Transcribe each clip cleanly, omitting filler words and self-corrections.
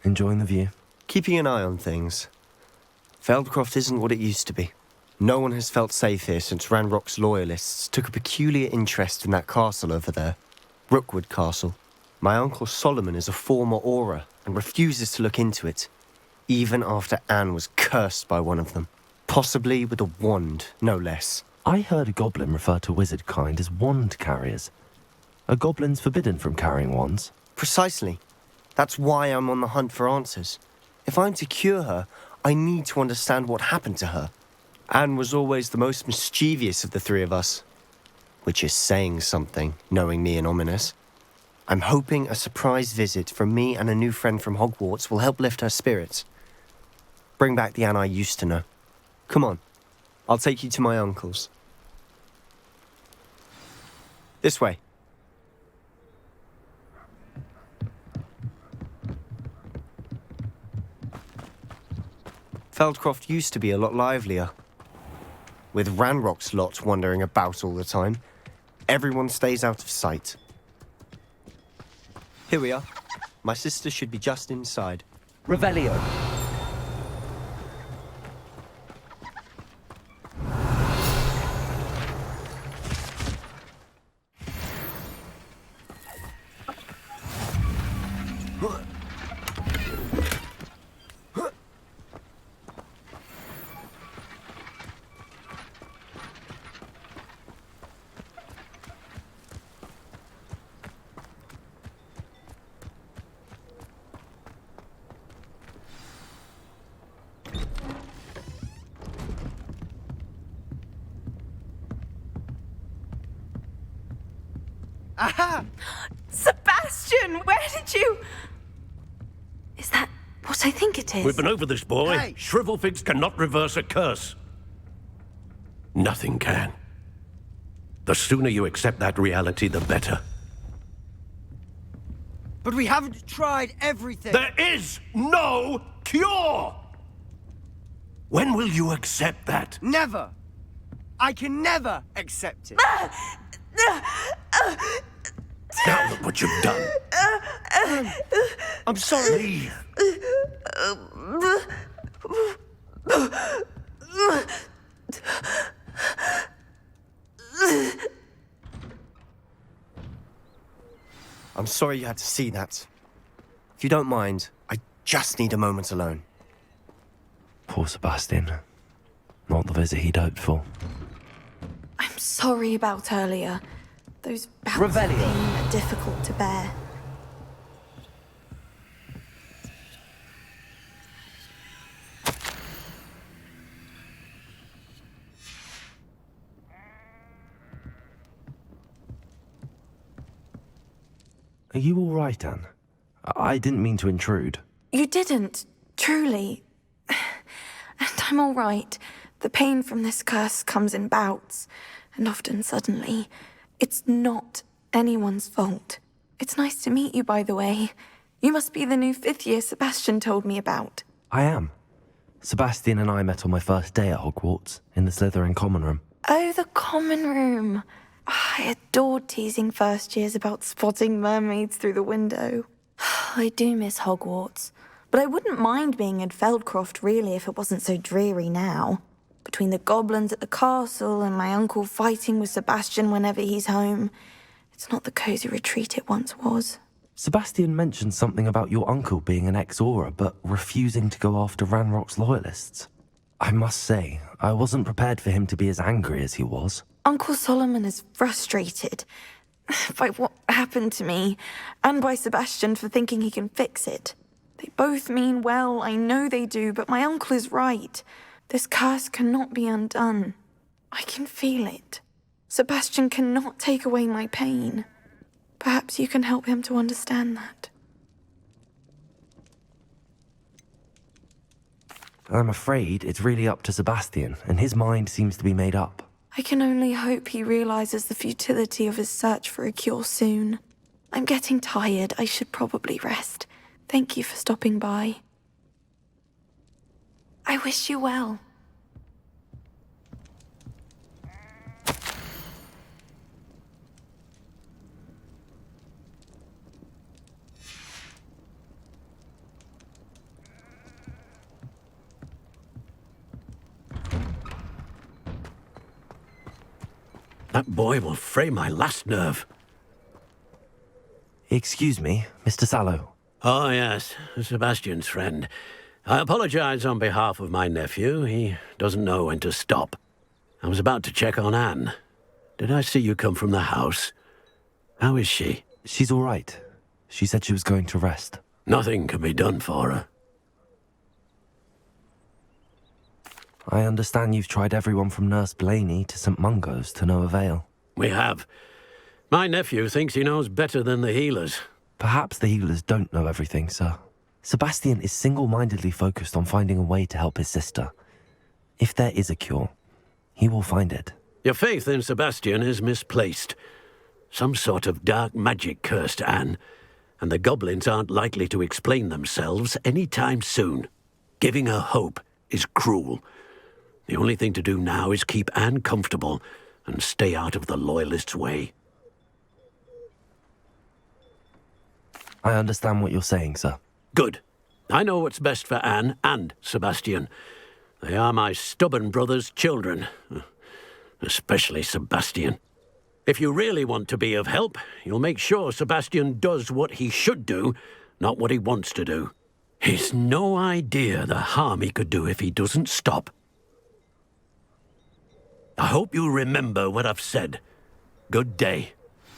enjoying the view. Keeping an eye on things. Feldcroft isn't what it used to be. No one has felt safe here since Ranrock's loyalists took a peculiar interest in that castle over there. Rookwood Castle. My uncle Solomon is a former Auror and refuses to look into it, even after Anne was cursed by one of them. Possibly with a wand, no less. I heard a goblin refer to wizard kind as wand carriers. Are goblins forbidden from carrying wands? Precisely. That's why I'm on the hunt for answers. If I'm to cure her, I need to understand what happened to her. Anne was always the most mischievous of the three of us. Which is saying something, knowing me and ominous. I'm hoping a surprise visit from me and a new friend from Hogwarts will help lift her spirits. Bring back the Anne I used to know. Come on, I'll take you to my uncle's. This way. Feldcroft used to be a lot livelier. With Ranrock's lot wandering about all the time, everyone stays out of sight. Here we are. My sister should be just inside. Revelio. Aha! Sebastian, where did you... Is that what I think it is? We've been over this, boy. Hey! Shrivelfigs cannot reverse a curse. Nothing can. The sooner you accept that reality, the better. But we haven't tried everything. There is no cure! When will you accept that? Never. I can never accept it. Now look what you've done. I'm sorry. Leave. I'm sorry you had to see that. If you don't mind, I just need a moment alone. Poor Sebastian. Not the visit he'd hoped for. I'm sorry about earlier. Those bouts of Revelio. pain are difficult to bear. Are you all right, Anne? I didn't mean to intrude. You didn't, truly. And I'm all right. The pain from this curse comes in bouts, and often suddenly. It's not anyone's fault. It's nice to meet you, by the way. You must be the new fifth year Sebastian told me about. I am. Sebastian and I met on my first day at Hogwarts, in the Slytherin common room. Oh, the common room. I adored teasing first years about spotting mermaids through the window. I do miss Hogwarts, but I wouldn't mind being in Feldcroft really if it wasn't so dreary now. Between the goblins at the castle and my uncle fighting with Sebastian whenever he's home, it's not the cosy retreat it once was. Sebastian mentioned something about your uncle being an ex-Auror, but refusing to go after Ranrock's loyalists. I must say, I wasn't prepared for him to be as angry as he was. Uncle Solomon is frustrated by what happened to me, and by Sebastian for thinking he can fix it. They both mean well, I know they do, but my uncle is right. This curse cannot be undone. I can feel it. Sebastian cannot take away my pain. Perhaps you can help him to understand that. I'm afraid it's really up to Sebastian, and his mind seems to be made up. I can only hope he realizes the futility of his search for a cure soon. I'm getting tired. I should probably rest. Thank you for stopping by. I wish you well. That boy will fray my last nerve. Excuse me, Mr. Sallow. Oh, yes, Sebastian's friend. I apologize on behalf of my nephew. He doesn't know when to stop. I was about to check on Anne. Did I see you come from the house? How is she? She's all right. She said she was going to rest. Nothing can be done for her. I understand you've tried everyone from Nurse Blaney to St. Mungo's to no avail. We have. My nephew thinks he knows better than the healers. Perhaps the healers don't know everything, sir. Sebastian is single-mindedly focused on finding a way to help his sister. If there is a cure, he will find it. Your faith in Sebastian is misplaced. Some sort of dark magic cursed Anne, and the goblins aren't likely to explain themselves any time soon. Giving her hope is cruel. The only thing to do now is keep Anne comfortable and stay out of the Loyalists' way. I understand what you're saying, sir. Good. I know what's best for Anne and Sebastian. They are my stubborn brother's children. Especially Sebastian. If you really want to be of help, you'll make sure Sebastian does what he should do, not what he wants to do. He's no idea the harm he could do if he doesn't stop. I hope you remember what I've said. Good day.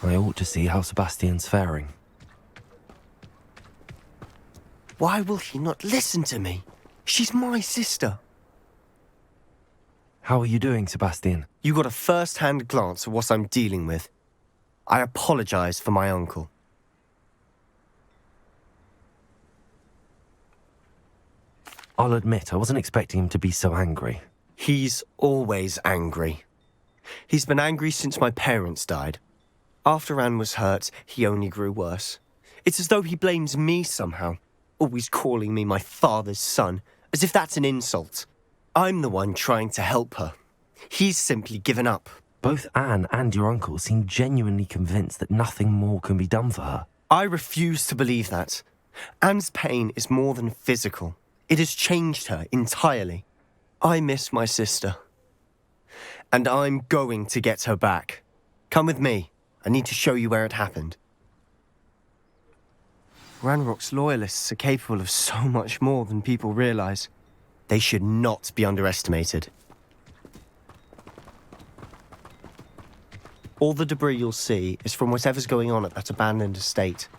I ought to see how Sebastian's faring. Why will he not listen to me? She's my sister. How are you doing, Sebastian? You got a first-hand glance at what I'm dealing with. I apologize for my uncle. I'll admit, I wasn't expecting him to be so angry. He's always angry. He's been angry since my parents died. After Anne was hurt, he only grew worse. It's as though he blames me somehow, always calling me my father's son, as if that's an insult. I'm the one trying to help her. He's simply given up. Both Anne and your uncle seem genuinely convinced that nothing more can be done for her. I refuse to believe that. Anne's pain is more than physical. It has changed her entirely. I miss my sister. And I'm going to get her back. Come with me. I need to show you where it happened. Ranrock's loyalists are capable of so much more than people realize. They should not be underestimated. All the debris you'll see is from whatever's going on at that abandoned estate.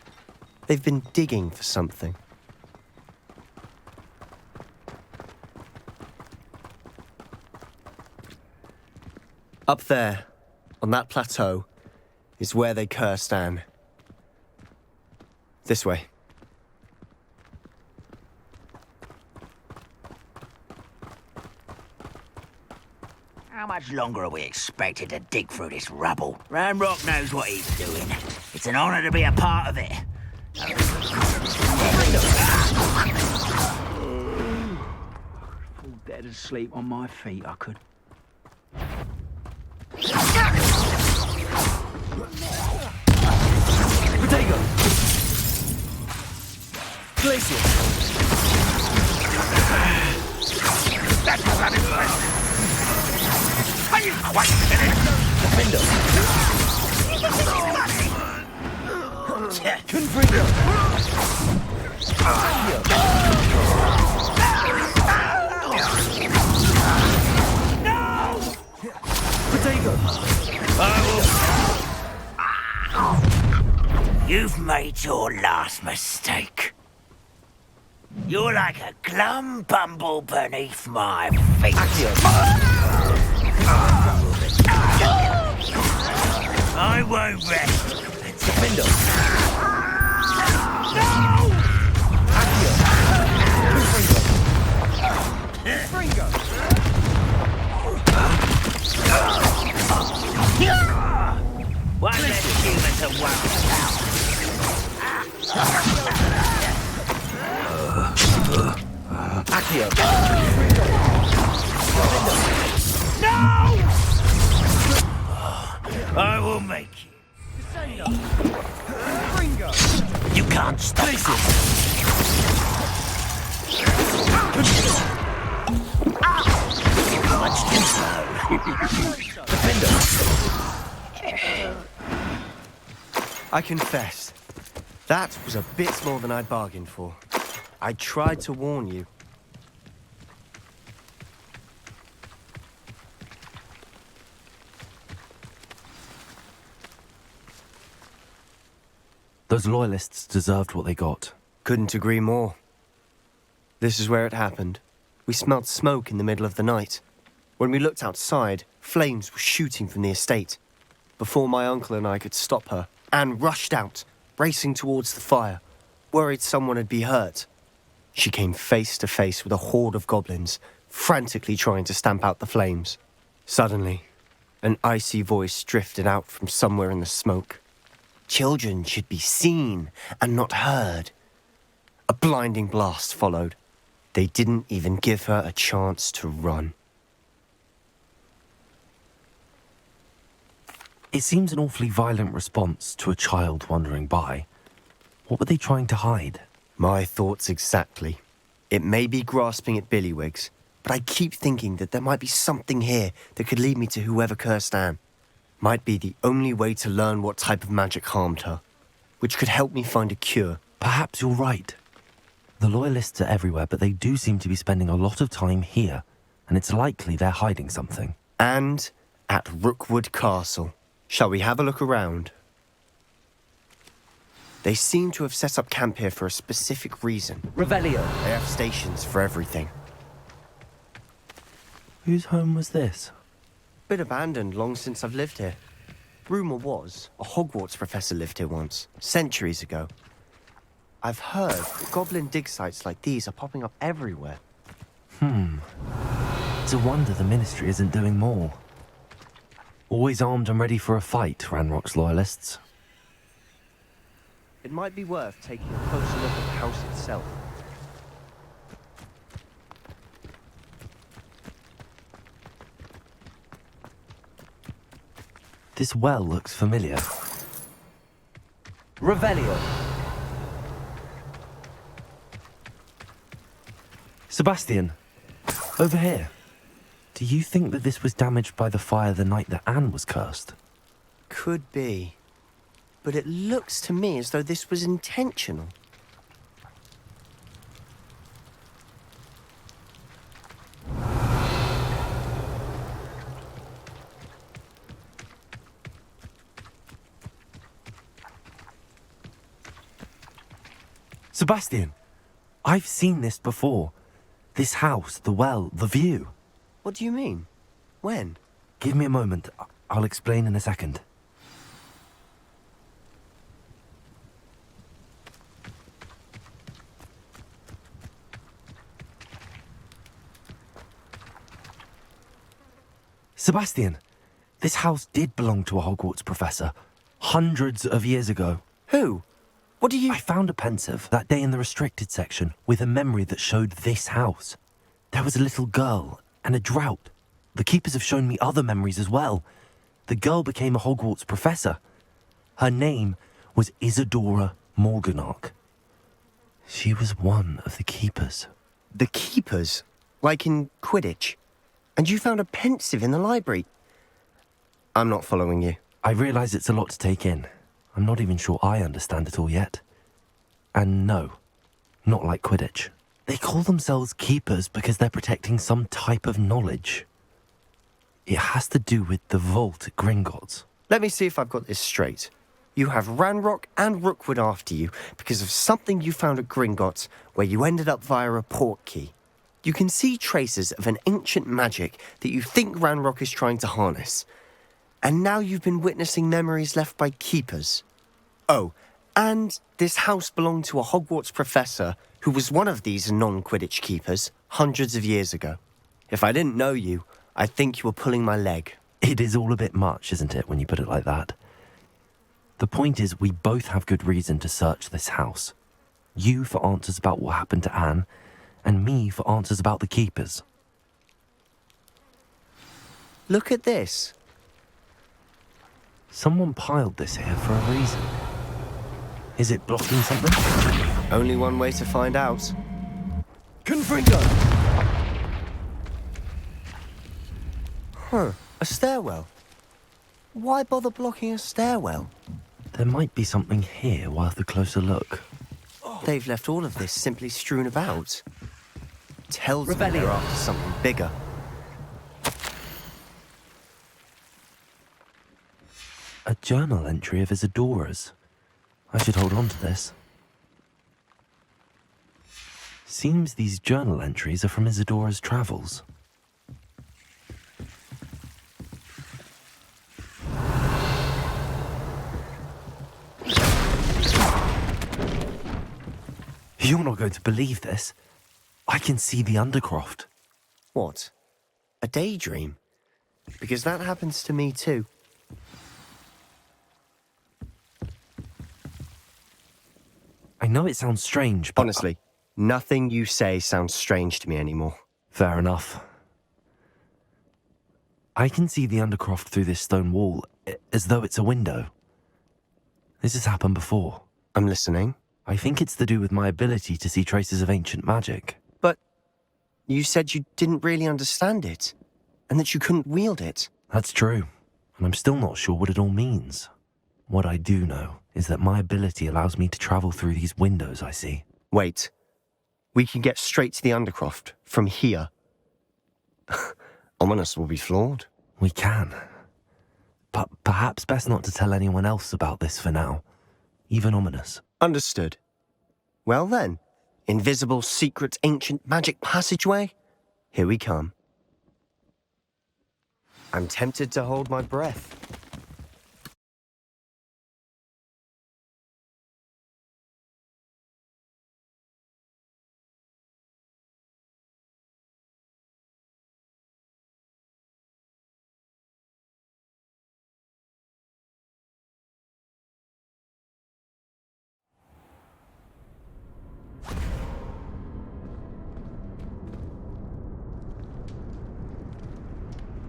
They've been digging for something. Up there, on that plateau, is where they cursed Anne. This way. How much longer are we expected to dig through this rubble? Ranrock knows what he's doing. It's an honor to be a part of it. Fall dead asleep on my feet, I could. Potato! Glacier! That's what I'm doing. Are you quite finished? Defender! Confringo! No! Potato! You've made your last mistake. You're like a glum bumble beneath my feet. I won't rest. Defender! No! Confringo! One less human to worry about. Accio! No! I will make you. You can't stop Much too slow. Defender! I confess, that was a bit more than I'd bargained for. I tried to warn you. Those loyalists deserved what they got. Couldn't agree more. This is where it happened. We smelled smoke in the middle of the night. When we looked outside, flames were shooting from the estate. Before my uncle and I could stop her, Anne rushed out, racing towards the fire, worried someone had been hurt. She came face to face with a horde of goblins, frantically trying to stamp out the flames. Suddenly, an icy voice drifted out from somewhere in the smoke. Children should be seen and not heard. A blinding blast followed. They didn't even give her a chance to run. It seems an awfully violent response to a child wandering by. What were they trying to hide? My thoughts exactly. It may be grasping at billywhigs, but I keep thinking that there might be something here that could lead me to whoever cursed Anne. Might be the only way to learn what type of magic harmed her, which could help me find a cure. Perhaps you're right. The loyalists are everywhere, but they do seem to be spending a lot of time here, and it's likely they're hiding something. And at Rookwood Castle. Shall we have a look around? They seem to have set up camp here for a specific reason. Revelio. They have stations for everything. Whose home was this? Been abandoned long since I've lived here. Rumour was, a Hogwarts professor lived here once, centuries ago. I've heard that goblin dig sites like these are popping up everywhere. It's a wonder the Ministry isn't doing more. Always armed and ready for a fight, Ranrock's loyalists. It might be worth taking a closer look at the house itself. This well looks familiar. Revelio. Sebastian, over here. Do you think that this was damaged by the fire the night that Anne was cursed? Could be. But it looks to me as though this was intentional. Sebastian, I've seen this before. This house, the well, the view. What do you mean? When? Give me a moment. I'll explain in a second. Sebastian, this house did belong to a Hogwarts professor, hundreds of years ago. Who? What do you... I found a pensive that day in the restricted section with a memory that showed this house. There was a little girl and a drought. The keepers have shown me other memories as well. The girl became a Hogwarts professor. Her name was Isadora Morganach. She was one of the keepers. The keepers? Like in Quidditch? And you found a pensive in the library? I'm not following you. I realise it's a lot to take in. I'm not even sure I understand it all yet. And no, not like Quidditch. They call themselves keepers because they're protecting some type of knowledge. It has to do with the vault at Gringotts. Let me see if I've got this straight. You have Ranrock and Rookwood after you because of something you found at Gringotts where you ended up via a portkey. You can see traces of an ancient magic that you think Ranrock is trying to harness. And now you've been witnessing memories left by keepers. Oh, and this house belonged to a Hogwarts professor who was one of these non-Quidditch keepers hundreds of years ago. If I didn't know you, I'd think you were pulling my leg. It is all a bit much, isn't it, when you put it like that? The point is, we both have good reason to search this house. You for answers about what happened to Anne, and me for answers about the keepers. Look at this. Someone piled this here for a reason. Is it blocking something? Only one way to find out. Confringo. Huh, a stairwell. Why bother blocking a stairwell? There might be something here worth a closer look. They've left all of this simply strewn about. Tells me they're after something bigger. A journal entry of Isadora's. I should hold on to this. Seems these journal entries are from Isadora's travels. You're not going to believe this. I can see the Undercroft. What? A daydream? Because that happens to me too. I know it sounds strange, but... Honestly, nothing you say sounds strange to me anymore. Fair enough. I can see the Undercroft through this stone wall, as though it's a window. This has happened before. I'm listening. I think it's to do with my ability to see traces of ancient magic. But you said you didn't really understand it, and that you couldn't wield it. That's true, and I'm still not sure what it all means. What I do know is that my ability allows me to travel through these windows I see. Wait. We can get straight to the Undercroft from here. Ominous will be flawed. We can. But perhaps best not to tell anyone else about this for now. Even Ominous. Understood. Well then, invisible, secret, ancient magic passageway? Here we come. I'm tempted to hold my breath.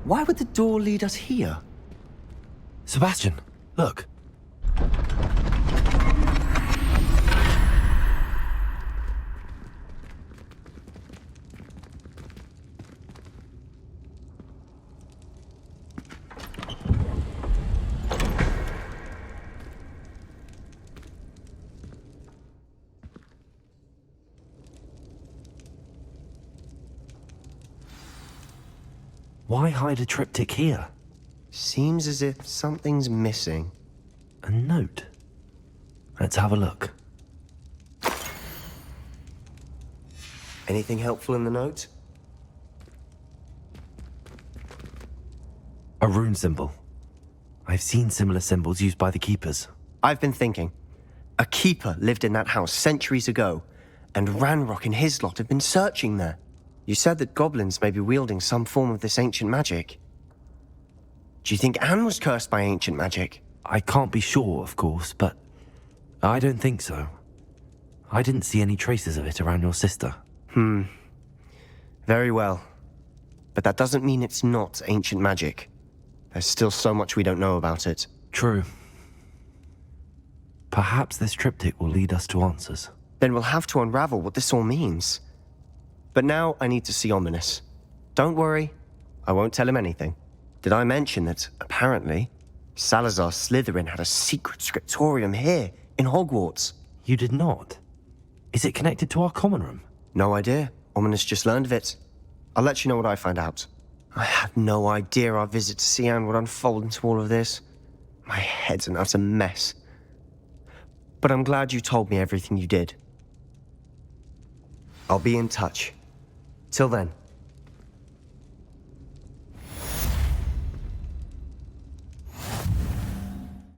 Why would the door lead us here? Sebastian, look. Why hide a triptych here? Seems as if something's missing. A note. Let's have a look. Anything helpful in the note? A rune symbol. I've seen similar symbols used by the keepers. I've been thinking. A keeper lived in that house centuries ago, and Ranrock and his lot have been searching there. You said that goblins may be wielding some form of this ancient magic. Do you think Anne was cursed by ancient magic? I can't be sure, of course, but I don't think so. I didn't see any traces of it around your sister. Very well. But that doesn't mean it's not ancient magic. There's still so much we don't know about it. True. Perhaps this triptych will lead us to answers. Then we'll have to unravel what this all means. But now I need to see Ominous. Don't worry, I won't tell him anything. Did I mention that, apparently, Salazar Slytherin had a secret scriptorium here, in Hogwarts? You did not? Is it connected to our common room? No idea. Ominous just learned of it. I'll let you know what I find out. I had no idea our visit to Cian would unfold into all of this. My head's an utter mess. But I'm glad you told me everything you did. I'll be in touch. Till then.